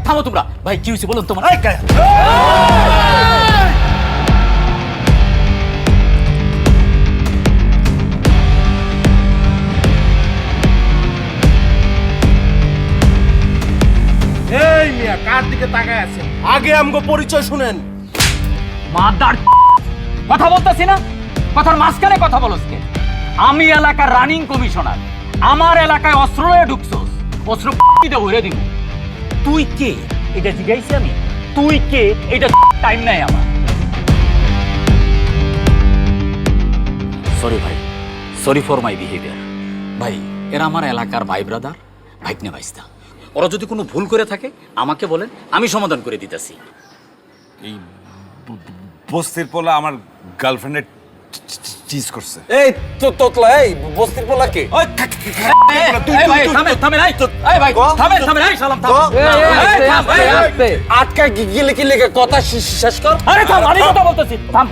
থামো তোমরা। ভাই কি হয়েছে বলুন তোমার? এই মিয়া কার দিকে তাকায় আছেন? আগে আমগো পরিচয় শুনেন। মাদার কথা বলতেছি না, কথার মাঝখানে কথা বলছ কে? আমি এলাকার রানিং কমিশনার, আমার এলাকায় অস্ত্র লয়ে ঢুকছস, অস্ত্র দিয়ে ভরে দিব। তুই কে এটা জিজ্ঞাসি আমি? তুই কে এটা টাইম নাই আমার। সরি ভাই, সরি ফর মাই বিহেভিয়ার। ভাই এরা আমার এলাকার ভাই ব্রাদার, ভাইকনে ভাইস্তা। ওরা যদি কোনো ভুল করে থাকে আমাকে বলেন, আমি সমাধান করে দিতেছি। এই বস্তির পোলা আমার গার্লফ্রেন্ডের চিজ করছে। এই তো তোতলা, এই বস্তির পোলা কে? আটকা গিলে কি লেগে কথা শেষ কর। আরে থাম, আমি কথা বলতেছি, থাম।